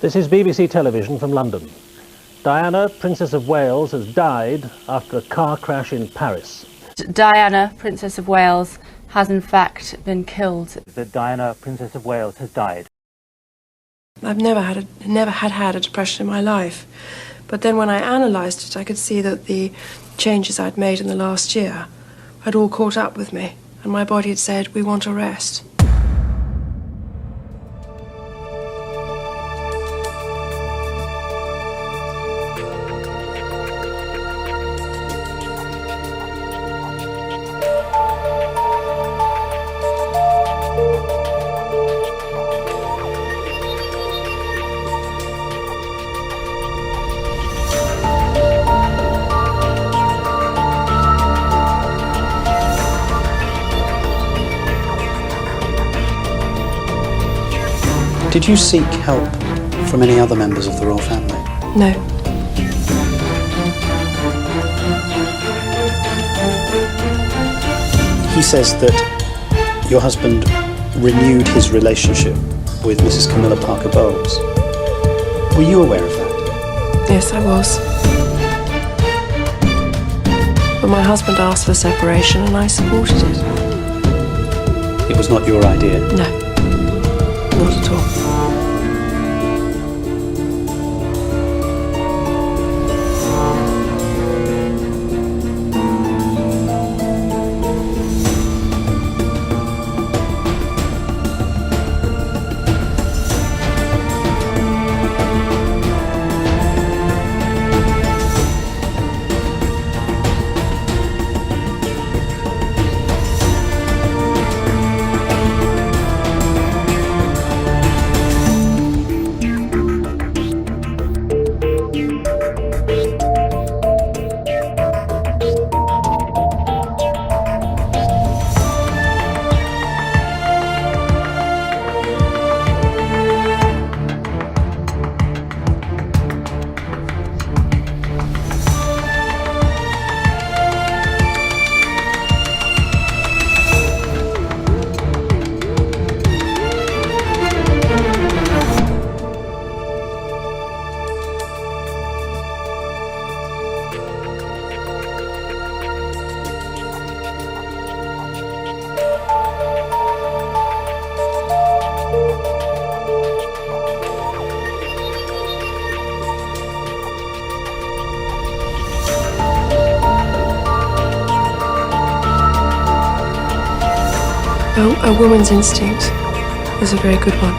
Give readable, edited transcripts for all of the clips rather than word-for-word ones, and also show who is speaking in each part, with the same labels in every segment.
Speaker 1: This is BBC Television from London. Diana, Princess of Wales, has died after a car crash in Paris.
Speaker 2: Diana, Princess of Wales, has in fact been killed.
Speaker 3: That Diana, Princess of Wales, has died.
Speaker 4: I've never had a depression in my life. But then when I analysed it, I could see that the changes I'd made in the last year had all caught up with me, and my body had said, we want a rest.
Speaker 5: Did you seek help from any other members of the royal family?
Speaker 4: No.
Speaker 5: He says that your husband renewed his relationship with Mrs. Camilla Parker Bowles. Were you aware of that?
Speaker 4: Yes, I was. But my husband asked for separation and I supported it.
Speaker 5: It was not your idea?
Speaker 4: No, not at all. A woman's instinct is a very good one.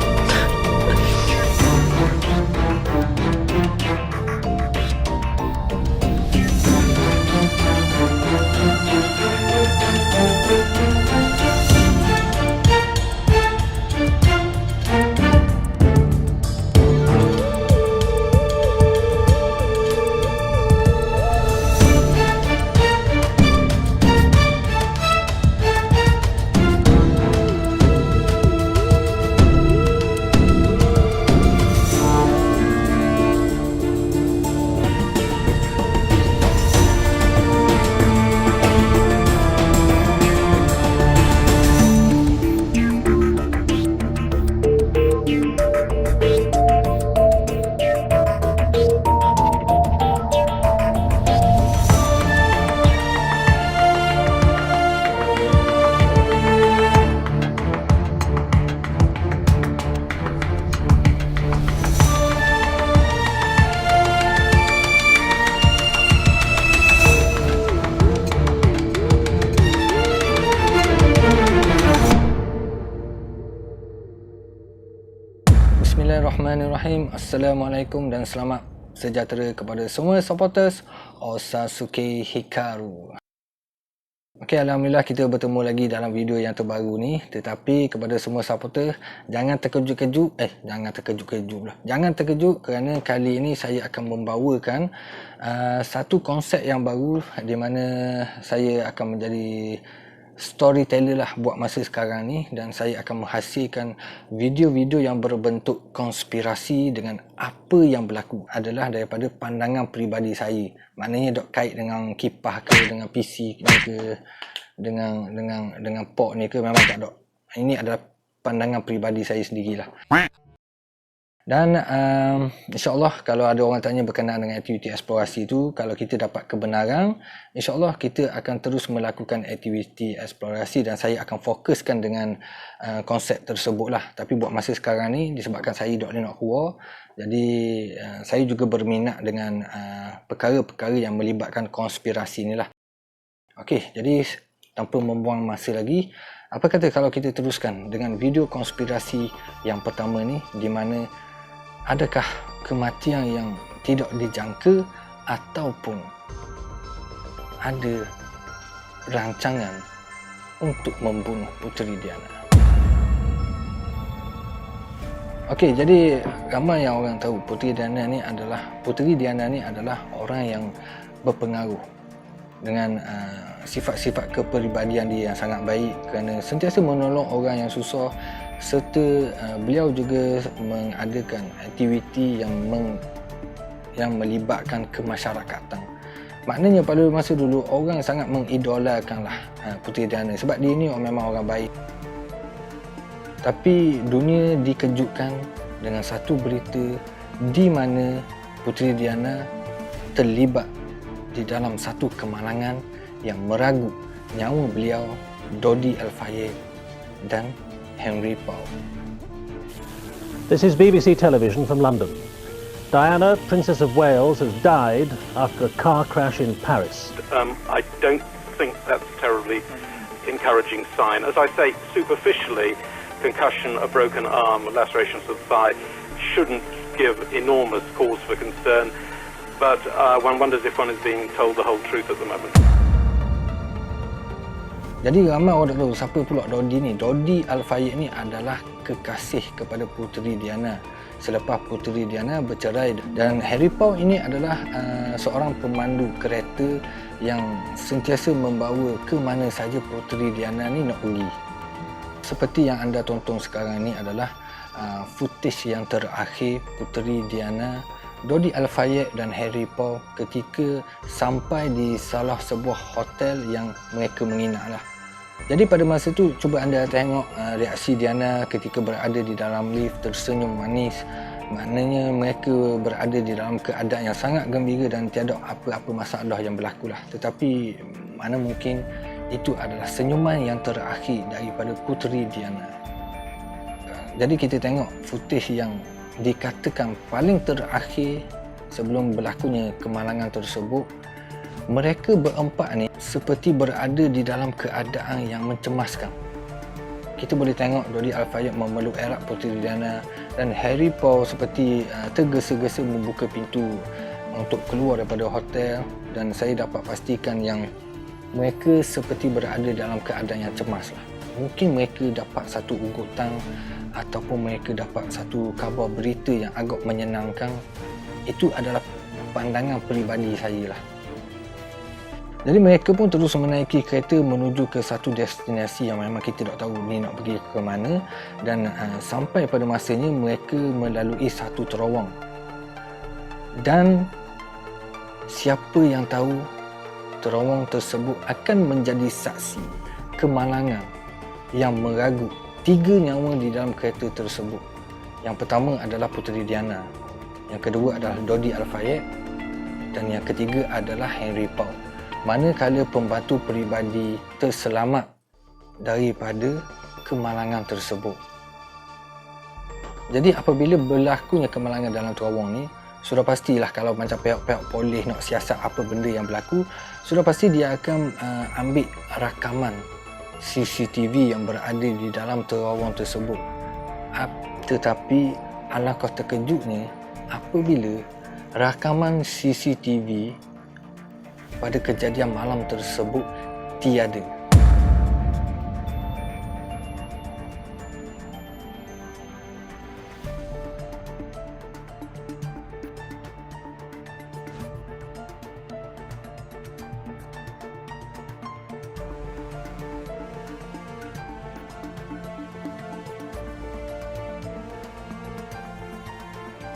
Speaker 6: Bismillahirrahmanirrahim. Assalamualaikum dan selamat sejahtera kepada semua supporters Osazuke Hikaru. Okey, alhamdulillah kita bertemu lagi dalam video yang terbaru ni. Tetapi kepada semua supporter, jangan terkejut-kejut. Jangan terkejut kerana kali ini saya akan membawakan satu konsep yang baru di mana saya akan menjadi storyteller lah buat masa sekarang ni, dan saya akan menghasilkan video-video yang berbentuk konspirasi dengan apa yang berlaku adalah daripada pandangan peribadi saya. Maknanya dok kait dengan kipas ke, dengan PC ke, dengan port ni ke, memang tak dok. Ini adalah pandangan peribadi saya sendirilah. Dan insyaAllah kalau ada orang tanya berkenaan dengan aktiviti eksplorasi tu, kalau kita dapat kebenaran, insyaAllah kita akan terus melakukan aktiviti eksplorasi dan saya akan fokuskan dengan konsep tersebut lah. Tapi buat masa sekarang ni, disebabkan saya dok nak keluar, jadi saya juga berminat dengan perkara-perkara yang melibatkan konspirasi ni lah. Okey, jadi tanpa membuang masa lagi, apa kata kalau kita teruskan dengan video konspirasi yang pertama ni, di mana adakah kematian yang tidak dijangka ataupun ada rancangan untuk membunuh Puteri Diana. Okey, jadi ramai yang orang tahu Puteri Diana ni adalah orang yang berpengaruh dengan sifat-sifat kepribadian dia yang sangat baik kerana sentiasa menolong orang yang susah, serta beliau juga mengadakan aktiviti yang melibatkan kemasyarakatan. Maknanya pada masa dulu orang sangat mengidolakanlah Puteri Diana sebab dia ni memang orang baik. Tapi dunia dikejutkan dengan satu berita di mana Puteri Diana terlibat di dalam satu kemalangan yang meragut nyawa beliau, Dodi Al-Fayed dan Henry Paul.
Speaker 1: This is BBC Television from London. Diana, Princess of Wales, has died after a car crash in Paris.
Speaker 7: I don't think that's a terribly encouraging sign. As I say, superficially, concussion, a broken arm, lacerations of the thigh shouldn't give enormous cause for concern, but one wonders if one is being told the whole truth at the moment.
Speaker 6: Jadi ramai orang tahu siapa pula Dodi ni. Dodi Al-Fayed ni adalah kekasih kepada Puteri Diana selepas Puteri Diana bercerai, dan Henry Paul ini adalah seorang pemandu kereta yang sentiasa membawa ke mana saja Puteri Diana ni nak pergi. Seperti yang anda tonton sekarang ni adalah footage yang terakhir Puteri Diana, Dodi Al-Fayed dan Henry Paul ketika sampai di salah sebuah hotel yang mereka menginap lah. Jadi pada masa tu cuba anda tengok reaksi Diana ketika berada di dalam lift tersenyum manis. Maknanya mereka berada di dalam keadaan yang sangat gembira dan tiada apa-apa masalah yang berlaku lah. Tetapi mana mungkin itu adalah senyuman yang terakhir daripada Puteri Diana. Jadi kita tengok footage yang dikatakan paling terakhir sebelum berlakunya kemalangan tersebut. Mereka berempat ni seperti berada di dalam keadaan yang mencemaskan. Kita boleh tengok Dodi Al-Fayed memeluk erat Puteri Diana dan Henry Paul seperti tergesa-gesa membuka pintu untuk keluar daripada hotel, dan saya dapat pastikan yang mereka seperti berada dalam keadaan yang cemas lah. Mungkin mereka dapat satu ugutan ataupun mereka dapat satu khabar berita yang agak menyenangkan. Itu adalah pandangan peribadi saya lah. Jadi mereka pun terus menaiki kereta menuju ke satu destinasi yang memang kita tak tahu ni nak pergi ke mana, dan sampai pada masanya mereka melalui satu terowong. Dan siapa yang tahu terowong tersebut akan menjadi saksi kemalangan yang meragut 3 nyawa di dalam kereta tersebut. Yang pertama adalah Puteri Diana, yang kedua adalah Dodi Al-Fayed, dan yang ketiga adalah Henry Paul. Manakala pembantu peribadi terselamat daripada kemalangan tersebut. Jadi apabila berlakunya kemalangan dalam terowong ni, sudah pastilah kalau macam pihak-pihak polis nak siasat apa benda yang berlaku, sudah pasti dia akan ambil rakaman CCTV yang berada di dalam terowong tersebut. Tetapi alangkah terkejutnya apabila rakaman CCTV pada kejadian malam tersebut tiada.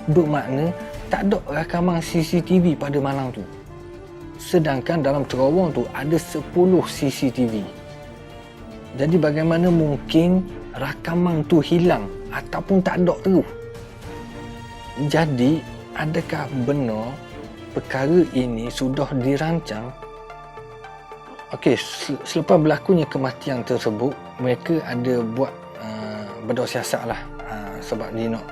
Speaker 6: Bermakna tak ada rakaman CCTV pada malam tu. Sedangkan dalam terowong tu ada 10 CCTV. Jadi bagaimana mungkin rakaman tu hilang ataupun tak ada terus? Jadi, adakah benar perkara ini sudah dirancang? Okey, selepas berlakunya kematian tersebut, mereka ada buat bersiasat lah, sebab dia nak,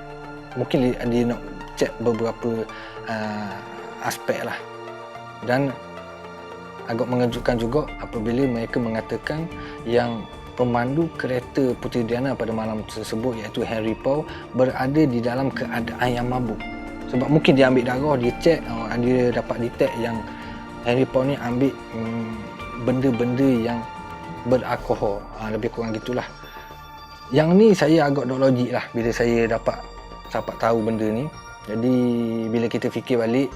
Speaker 6: mungkin dia nak cek beberapa aspek lah. Dan agak mengejutkan juga apabila mereka mengatakan yang pemandu kereta Puteri Diana pada malam tersebut, iaitu Henry Paul, berada di dalam keadaan yang mabuk. Sebab mungkin dia ambil darah, dia cek, dia dapat detect yang Henry Paul ni ambil benda-benda yang beralkohol, lebih kurang gitulah. Yang ni saya agak tak logik lah bila saya dapat tahu benda ni. Jadi bila kita fikir balik,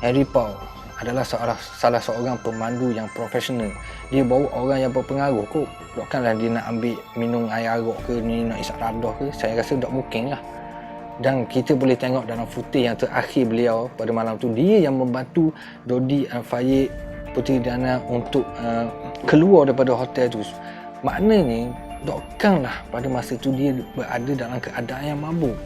Speaker 6: Henry Paul adalah salah seorang pemandu yang profesional. Dia bawa orang yang berpengaruh kot. Takkanlah dia nak ambil minum air arak ke, ni nak isap dadah ke. Saya rasa tak mungkin lah. Dan kita boleh tengok dalam footage yang terakhir beliau pada malam tu, dia yang membantu Dodi Al-Fayed Puteri Diana untuk keluar daripada hotel tu. Maknanya takkanlah pada masa tu dia berada dalam keadaan yang mabuk.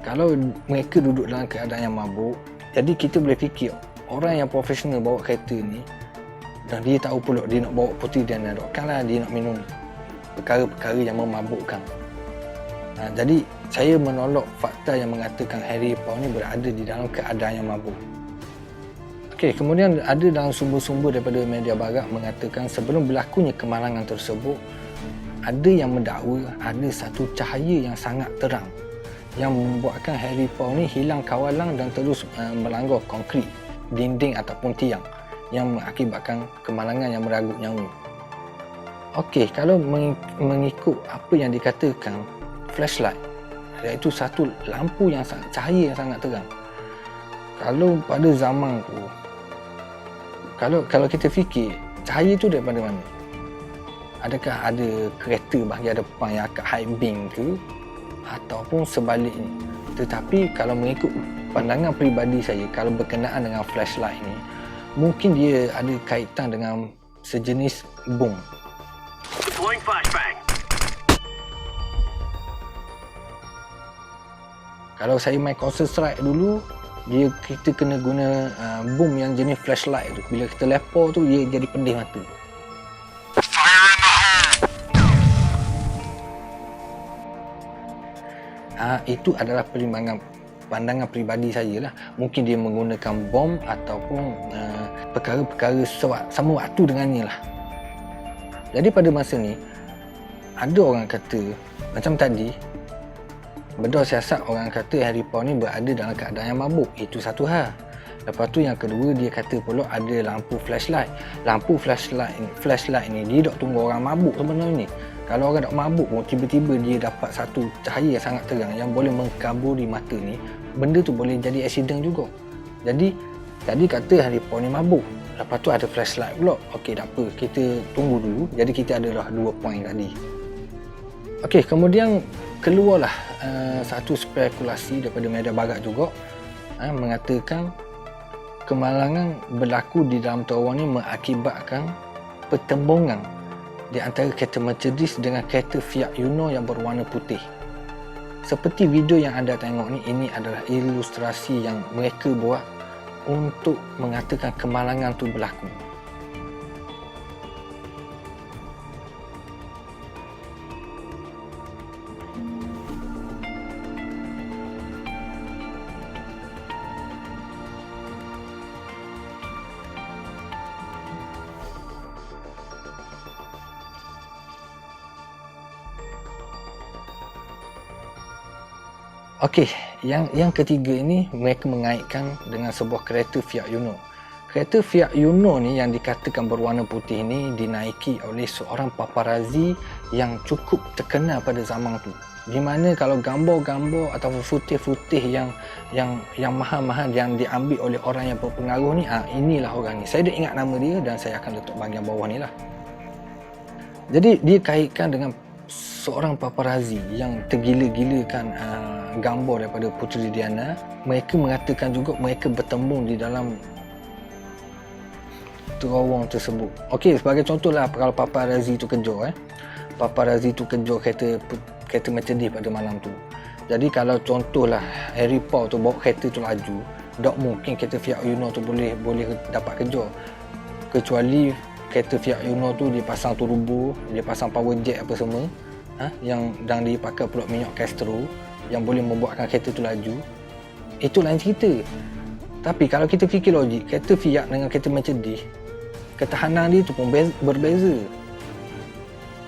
Speaker 6: Kalau mereka duduk dalam keadaan yang mabuk, jadi kita boleh fikir orang yang profesional bawa kereta ni, dan dia tahu pula dia nak bawa Puteri Diana, takkanlah dia nak minum perkara-perkara yang memabukkan. Jadi saya menolak fakta yang mengatakan Henry Paul ni berada di dalam keadaan yang mabuk. Okey, kemudian ada dalam sumber-sumber daripada media barat mengatakan sebelum berlakunya kemalangan tersebut, ada yang mendakwa ada satu cahaya yang sangat terang yang membuatkan Henry Paul ni hilang kawalan dan terus melanggar konkrit, dinding ataupun tiang, yang mengakibatkan kemalangan yang meragut nyawa. Okey, kalau mengikut apa yang dikatakan flashlight, iaitu satu lampu yang cahaya yang sangat terang. Kalau pada zaman tu, kalau kita fikir, cahaya tu daripada mana? Adakah ada kereta bahagian depan yang akan high beam ke, ataupun sebaliknya? Tetapi kalau mengikut pandangan peribadi saya, kalau berkenaan dengan flashlight ni, mungkin dia ada kaitan dengan sejenis bom. Kalau saya main Counter Strike dulu, kita kena guna bom yang jenis flashlight tu. Bila kita lepor tu, dia jadi pedih mata. Itu adalah pandangan peribadi saya lah. Mungkin dia menggunakan bom ataupun perkara-perkara sama waktu dengannya lah. Jadi pada masa ni, ada orang kata macam tadi, berdasar orang kata Henry Paul ni berada dalam keadaan yang mabuk. Itu satu hal. Lepas tu yang kedua, dia kata pula ada lampu flashlight. Lampu flashlight ni dia tak tunggu orang mabuk sebenarnya. Kalau orang tak mabuk pun tiba-tiba dia dapat satu cahaya yang sangat terang yang boleh mengkaburi mata ni, benda tu boleh jadi accident juga. Jadi tadi kata Henry Paul ni mabuk, lepas tu ada flashlight pula. Okey, tak apa, kita tunggu dulu. Jadi kita adalah 2 poin tadi. Okey, kemudian keluarlah satu spekulasi daripada media barat juga, mengatakan kemalangan berlaku di dalam terowong ni mengakibatkan pertembungan di antara kereta Mercedes dengan kereta Fiat Uno yang berwarna putih. Seperti video yang anda tengok ni, ini adalah ilustrasi yang mereka buat untuk mengatakan kemalangan tu berlaku. Okey, yang ketiga ini mereka mengaitkan dengan sebuah kereta Fiat Uno. Kereta Fiat Uno ni yang dikatakan berwarna putih ni dinaiki oleh seorang paparazzi yang cukup terkenal pada zaman tu. Di mana kalau gambar-gambar atau footage yang mahal-mahal yang diambil oleh orang yang berpengaruh ni, inilah orang ni. Saya dah ingat nama dia dan saya akan letak bahagian bawah ni lah. Jadi dia kaitkan dengan seorang paparazzi yang tergila-gilakan gambar daripada Puteri Diana. Mereka mengatakan juga mereka bertembung di dalam terowong tersebut. Okey, sebagai contohlah, kalau paparazzi tu kejar paparazzi tu kejar kereta Mercedes pada malam tu. Jadi kalau contohlah Harry Potter tu bawa kereta tu laju, tak mungkin kereta Fiat Uno tu boleh dapat kerja. Kecuali kereta Fiat Uno tu dia pasang turbo, dia pasang power jet apa semua, yang dan dia pakai pula minyak Castro yang boleh membuatkan kereta tu laju. Itu lain cerita. Tapi kalau kita fikir logik, kereta Fiat dengan kereta Mercedes, ketahanan dia tu pun berbeza.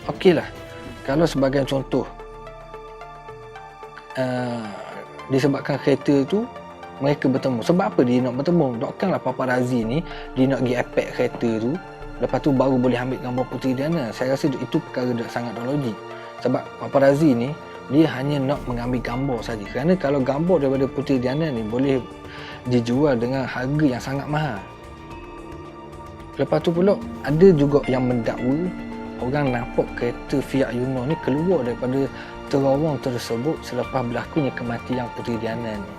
Speaker 6: Okeylah, kalau sebagai contoh, disebabkan kereta tu mereka bertemu. Sebab apa dia nak bertemu? Takkanlah paparazzi ni dia nak pergi attack kereta tu, lepas tu baru boleh ambil gambar Puteri Diana. Saya rasa itu perkara sangat tak logik. Sebab paparazzi ni dia hanya nak mengambil gambar saja. Kerana kalau gambar daripada Puteri Diana ni boleh dijual dengan harga yang sangat mahal. Lepas tu pula ada juga yang mendakwa orang nampak kereta Fiat Uno ni keluar daripada terowong tersebut selepas berlakunya kematian Puteri Diana ni.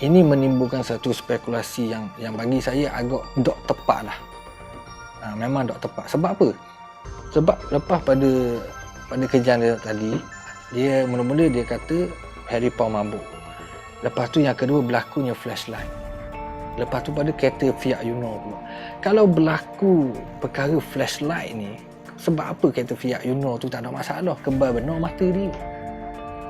Speaker 6: Ini menimbulkan satu spekulasi yang bagi saya agak tak tepat lah. Memang tak tepat. Sebab apa? Sebab lepas pada kejadian dia tadi, dia mula-mula dia kata Harry Potter mabuk. Lepas tu yang kedua berlakunya flashlight. Lepas tu pada kereta Fiat Uno pula. Kalau berlaku perkara flashlight ni, sebab apa kereta Fiat Uno tu tak ada masalah? Kebal benar mata dia.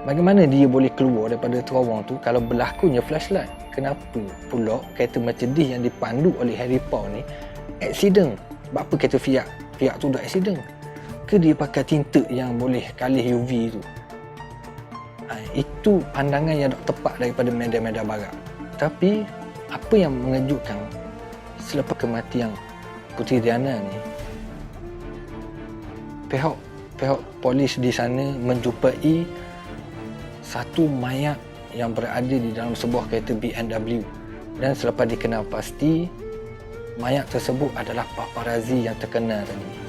Speaker 6: Bagaimana dia boleh keluar daripada terowong tu kalau berlakunya flashlight? Kenapa pula kereta Mercedes yang dipandu oleh Harry Potter ni accident? Sebab apa kereta Fiat tu dah accident? Ke dia pakai tinta yang boleh kalih UV tu? Itu pandangan yang tak tepat daripada media-media barat. Tapi apa yang mengejutkan selepas kematian Puteri Diana ni, pihak polis di sana menjumpai satu mayat yang berada di dalam sebuah kereta BMW, dan selepas dikenal pasti mayat tersebut adalah paparazzi yang terkenal tadi.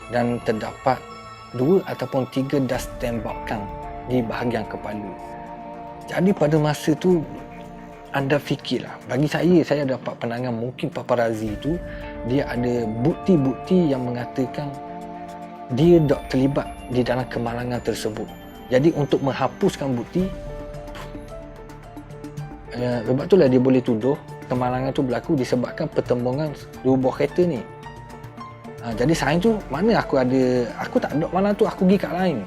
Speaker 6: Dan terdapat 2 ataupun 3 das tembakan di bahagian kepala. Jadi pada masa tu anda fikirlah, bagi saya dapat pandangan mungkin paparazzi tu dia ada bukti-bukti yang mengatakan dia tak terlibat di dalam kemalangan tersebut. Jadi untuk menghapuskan bukti, sebab itulah dia boleh tuduh kemalangan tu berlaku disebabkan pertembungan 2 buah kereta ni. Jadi sains tu mana aku tak ada malam tu, aku pergi kat lain.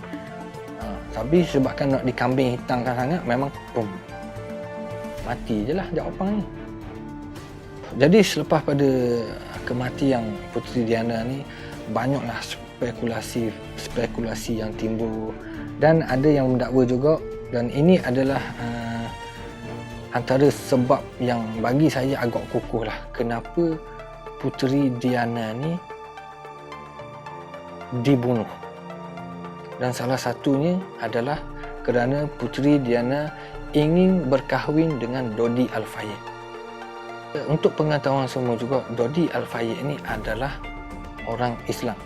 Speaker 6: Tapi sebabkan nak dikambing hitamkan sangat, memang mati je lah jawapan ni. Jadi selepas pada kematian Puteri Diana ni, banyaklah spekulasi yang timbul, dan ada yang mendakwa juga, dan ini adalah antara sebab yang bagi saya agak kukuh lah kenapa Puteri Diana ni dibunuh. Dan salah satunya adalah kerana Puteri Diana ingin berkahwin dengan Dodi Al-Fayed. Untuk pengetahuan semua juga, Dodi Al-Fayed ni adalah orang Islam.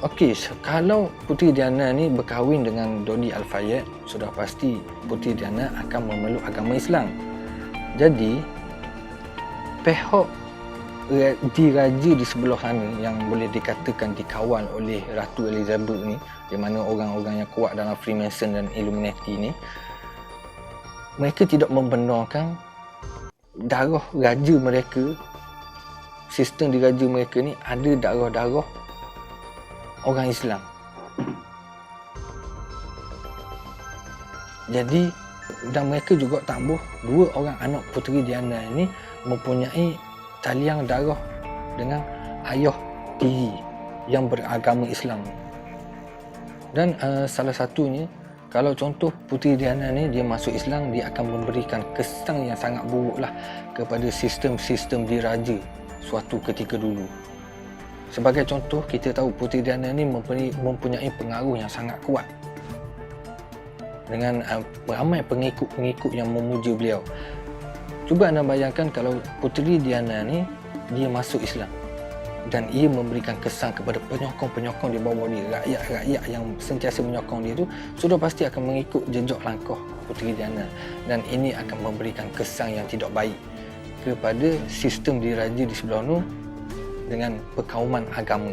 Speaker 6: Okey, kalau Puteri Diana ni berkahwin dengan Dodi Al-Fayed, sudah pasti Puteri Diana akan memeluk agama Islam. Jadi pihak diraja di sebelah sana yang boleh dikatakan dikawal oleh Ratu Elizabeth ni, di mana orang-orang yang kuat dalam Freemason dan Illuminati ni, mereka tidak membenarkan darah raja mereka, sistem di raja mereka ni ada darah-darah orang Islam. Jadi dan mereka juga tak mahu 2 orang anak Puteri Diana ini mempunyai talian darah dengan ayah tiri. yang beragama Islam. Dan salah satunya, kalau contoh Puteri Diana ni dia masuk Islam, dia akan memberikan kesan yang sangat buruk lah kepada sistem-sistem diraja suatu ketika dulu. Sebagai contoh, kita tahu Puteri Diana ni mempunyai pengaruh yang sangat kuat dengan ramai pengikut-pengikut yang memuja beliau. Cuba anda bayangkan kalau Puteri Diana ni dia masuk Islam dan ia memberikan kesan kepada penyokong-penyokong di bawah dia, rakyat-rakyat yang sentiasa menyokong dia tu sudah pasti akan mengikut jejak langkah Puteri Diana, dan ini akan memberikan kesan yang tidak baik kepada sistem diraja di sebelah tu dengan perkauman agama.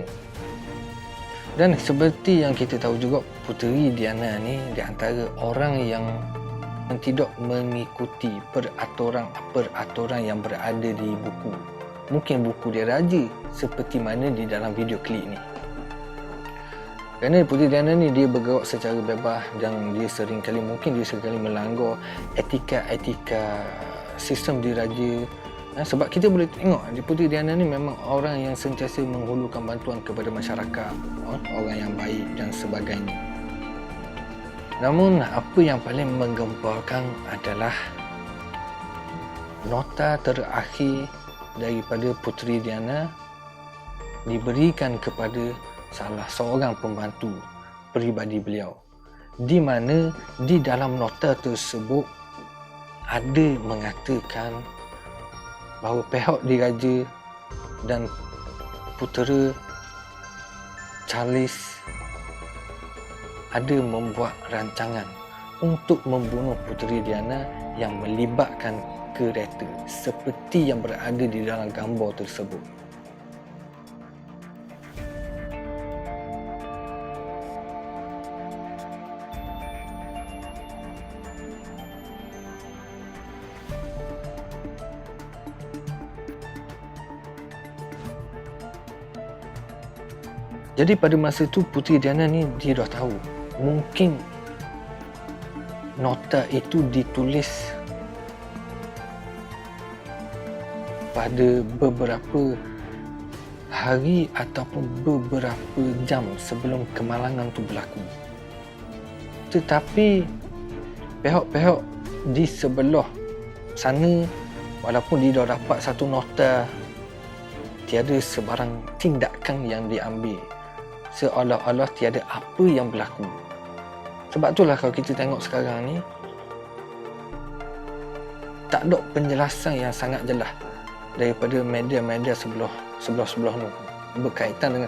Speaker 6: Dan seperti yang kita tahu juga, Puteri Diana ni di antara orang yang tidak mengikuti peraturan yang berada di buku. Mungkin buku dia raja seperti mana di dalam video klip ni. Kerana Puteri Diana ni dia bergerak secara bebas dan dia seringkali melanggar etika sistem diraja. Sebab kita boleh tengok Puteri Diana ni memang orang yang sentiasa menghulurkan bantuan kepada masyarakat, orang yang baik dan sebagainya. Namun apa yang paling menggemparkan adalah nota terakhir daripada Puteri Diana diberikan kepada salah seorang pembantu peribadi beliau, di mana di dalam nota tersebut ada mengatakan bahawa pihak diraja dan putera Charles ada membuat rancangan untuk membunuh Puteri Diana yang melibatkan kereta seperti yang berada di dalam gambar tersebut. Jadi pada masa tu Puteri Diana ni dia dah tahu mungkin nota itu ditulis pada beberapa hari ataupun beberapa jam sebelum kemalangan tu berlaku. Tetapi pihak-pihak di sebelah sana, walaupun dia dah dapat satu nota, tiada sebarang tindakan yang diambil, seolah-olah tiada apa yang berlaku. Sebab itulah kalau kita tengok sekarang ni tak ada penjelasan yang sangat jelas daripada media-media sebelah ni berkaitan dengan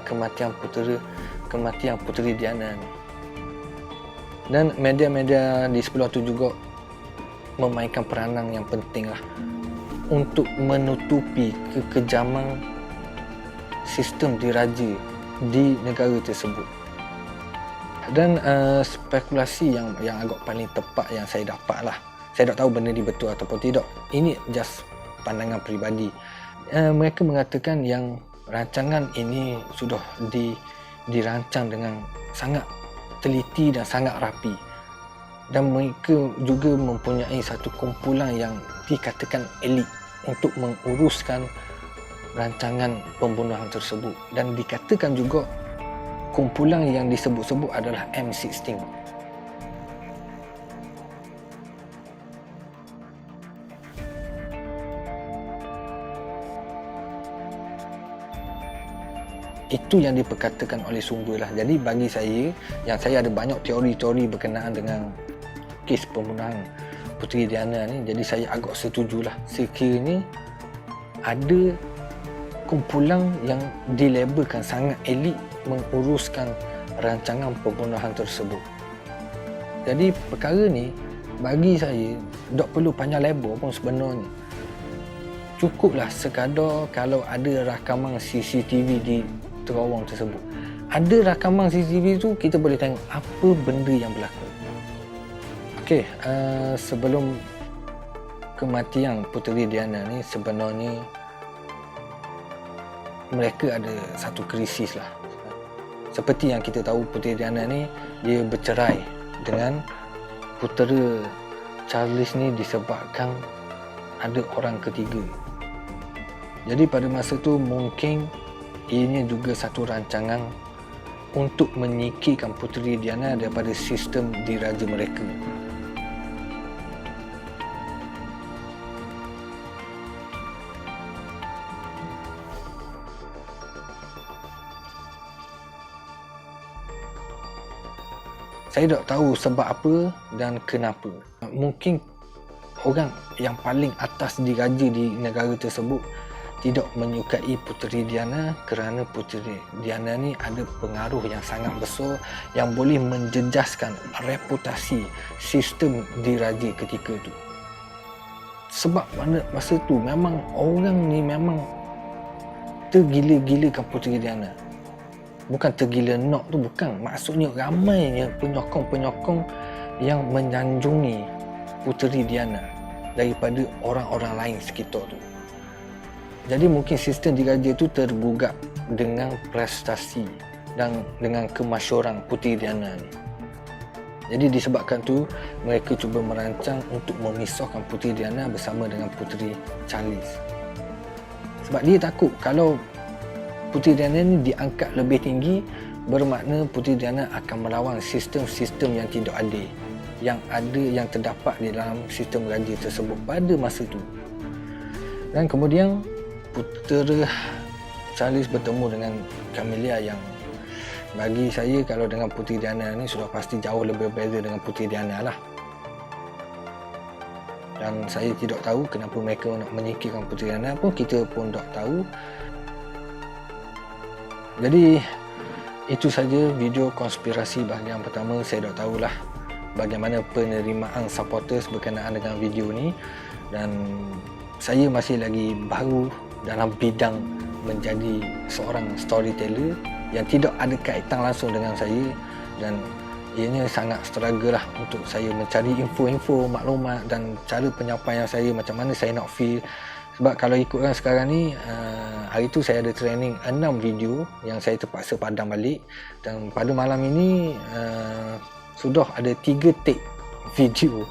Speaker 6: kematian Puteri Diana ni. Dan media-media di sebelah tu juga memainkan peranan yang penting lah untuk menutupi kekejaman sistem diraja di negara tersebut. Dan spekulasi yang agak paling tepat yang saya dapat lah, saya tak tahu benda ni betul ataupun tidak, ini just pandangan peribadi. Mereka mengatakan yang rancangan ini sudah dirancang dengan sangat teliti dan sangat rapi, dan mereka juga mempunyai satu kumpulan yang dikatakan elit untuk menguruskan rancangan pembunuhan tersebut, dan dikatakan juga kumpulan yang disebut-sebut adalah M16. Itu yang diperkatakan oleh sumber lah. Jadi bagi saya, yang saya ada banyak teori-teori berkenaan dengan kes pembunuhan Puteri Diana ni, jadi saya agak setujulah sekiranya ada kumpulan yang dilabelkan sangat elit menguruskan rancangan pembunuhan tersebut. Jadi perkara ni bagi saya tak perlu panjang lebar pun sebenarnya. Cukuplah sekadar kalau ada rakaman CCTV di terowong tersebut. Ada rakaman CCTV tu, kita boleh tengok apa benda yang berlaku. Okey, sebelum kematian Puteri Diana ni, sebenarnya mereka ada satu krisis lah. Seperti yang kita tahu, Puteri Diana ni dia bercerai dengan putera Charles ni disebabkan ada orang ketiga. Jadi pada masa tu mungkin ianya juga satu rancangan untuk menyingkirkan Puteri Diana daripada sistem diraja mereka. Saya tak tahu sebab apa dan kenapa. Mungkin orang yang paling atas diraja di negara tersebut tidak menyukai Puteri Diana kerana Puteri Diana ni ada pengaruh yang sangat besar yang boleh menjejaskan reputasi sistem diraja ketika itu. Sebab masa tu memang orang ni memang tergila-gilakan Puteri Diana. Bukan tergila nak tu, bukan. Maksudnya ramainya penyokong-penyokong yang menyanjungi Puteri Diana daripada orang-orang lain sekitar tu. Jadi mungkin sistem diraja tu tergugak dengan prestasi dan dengan kemasyhuran Puteri Diana ni. Jadi disebabkan tu mereka cuba merancang untuk memisahkan Puteri Diana bersama dengan Puteri Charles. Sebab dia takut kalau Puteri Diana ni diangkat lebih tinggi, bermakna Puteri Diana akan melawan sistem-sistem yang tidak adil yang terdapat di dalam sistem raja tersebut pada masa itu. Dan kemudian putera Charles bertemu dengan Camilla yang bagi saya kalau dengan Puteri Diana ni sudah pasti jauh lebih berbeza dengan Puteri Diana lah. Dan saya tidak tahu kenapa mereka nak menyingkirkan Puteri Diana pun, kita pun tak tahu. Jadi itu saja video konspirasi bahagian pertama. Saya tak tahulah bagaimana penerimaan supporters berkenaan dengan video ni, dan saya masih lagi baru dalam bidang menjadi seorang storyteller yang tidak ada kaitan langsung dengan saya, dan ianya sangat struggle lah untuk saya mencari info-info, maklumat dan cara penyampaian saya, macam mana saya nak feel. Sebab kalau ikutkan sekarang ni, hari tu saya ada training 6 video yang saya terpaksa padam balik, dan pada malam ini sudah ada 3 take video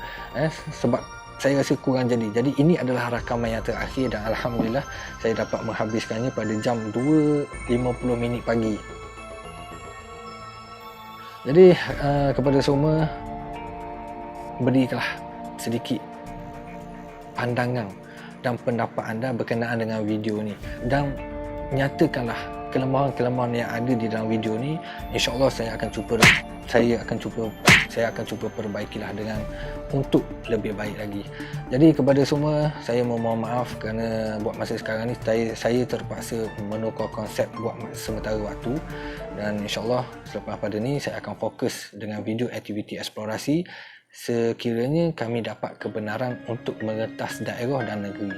Speaker 6: sebab saya rasa kurang jadi. Jadi ini adalah rakaman yang terakhir dan Alhamdulillah saya dapat menghabiskannya pada jam 2.50 pagi. Jadi kepada semua, berikanlah sedikit pandangan dan pendapat anda berkenaan dengan video ni, dan nyatakanlah kelemahan-kelemahan yang ada di dalam video ni. InsyaAllah saya akan cuba perbaikilah dengan untuk lebih baik lagi. Jadi kepada semua, saya mohon maaf kerana buat masa sekarang ni saya terpaksa menukar konsep buat sementara waktu, dan insyaAllah selepas pada ni saya akan fokus dengan video aktiviti eksplorasi sekiranya kami dapat kebenaran untuk meretas daerah dan negeri.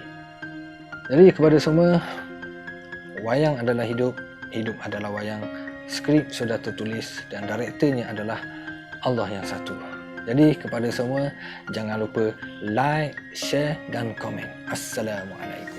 Speaker 6: Jadi kepada semua, wayang adalah hidup, hidup adalah wayang. Skrip sudah tertulis dan direkturnya adalah Allah yang satu. Jadi kepada semua, jangan lupa like, share dan komen. Assalamualaikum.